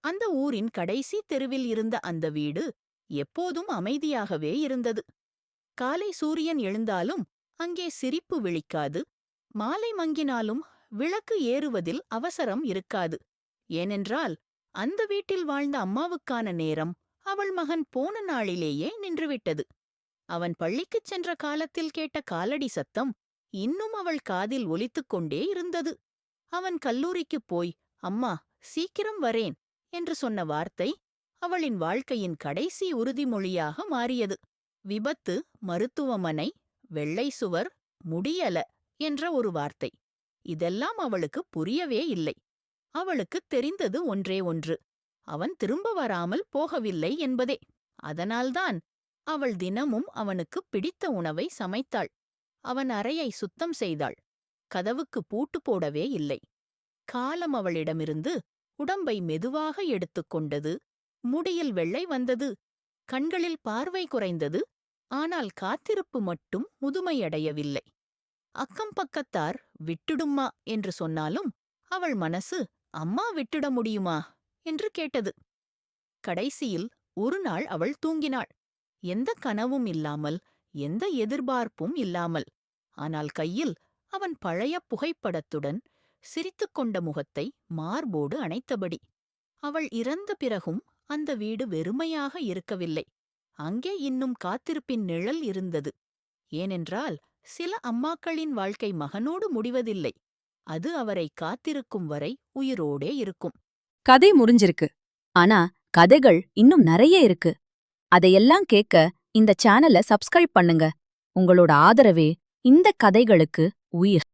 அந்த ஊரின் கடைசி தெருவில் இருந்த அந்த வீடு எப்போதும் அமைதியாகவே இருந்தது. காலை சூரியன் எழுந்தாலும் அங்கே சிரிப்பு விழிக்காது. மாலை மங்கினாலும் விளக்கு ஏறுவதில் அவசரம் இருக்காது. ஏனென்றால் அந்த வீட்டில் வாழ்ந்த அம்மாவுக்கான நேரம் அவள் மகன் போன நாளிலேயே நின்றுவிட்டது. அவன் பள்ளிக்குச் சென்ற காலத்தில் கேட்ட காலடி சத்தம் இன்னும் அவள் காதில் ஒலித்துக் கொண்டே இருந்தது. அவன் கல்லூரிக்குப் போய் அம்மா சீக்கிரம் வரேன் என்று சொன்ன வார்த்தை அவளின் வாழ்க்கையின் கடைசி உறுதிமொழியாக மாறியது. விபத்து, மருத்துவமனை, வெள்ளை சுவர், முடியல என்ற ஒரு வார்த்தை. இதெல்லாம் அவளுக்கு புரியவே இல்லை. அவளுக்குத் தெரிந்தது ஒன்றே ஒன்று, அவன் திரும்ப வராமல் போகவில்லை என்பதே. அதனால்தான் அவள் தினமும் அவனுக்கு பிடித்த உணவை சமைத்தாள். அவன் அறையை சுத்தம் செய்தாள். கதவுக்கு பூட்டு போடவே இல்லை. காலம் அவளிடமிருந்து உடம்பை மெதுவாக எடுத்துக்கொண்டது. முடியில் வெள்ளை வந்தது. கண்களில் பார்வை குறைந்தது. ஆனால் காத்திருப்பு மட்டும் முதுமையடையவில்லை. அக்கம் பக்கத்தார் விட்டுடும்மா என்று சொன்னாலும் அவள் மனசு அம்மா விட்டுட முடியுமா என்று கேட்டது. கடைசியில் ஒரு நாள் அவள் தூங்கினாள். எந்த கனவும் இல்லாமல், எந்த எதிர்பார்ப்பும் இல்லாமல். ஆனால் கையில் அவன் பழைய புகைப்படத்துடன் சிரித்துக்கொண்ட முகத்தை மார்போடு அணைத்தபடி. அவள் இறந்த பிறகும் அந்த வீடு வெறுமையாக இருக்கவில்லை. அங்கே இன்னும் காத்திருப்பின் நிழல் இருந்தது. ஏனென்றால் சில அம்மாக்களின் வாழ்க்கை மகனோடு முடிவதில்லை. அது அவரை காத்திருக்கும் வரை உயிரோடே இருக்கும். கதை முடிஞ்சிருக்கு. ஆனா கதைகள் இன்னும் நிறைய இருக்கு. அதையெல்லாம் கேட்க இந்த சேனலை சப்ஸ்கிரைப் பண்ணுங்க. உங்களோட ஆதரவே இந்த கதைகளுக்கு உயிர்.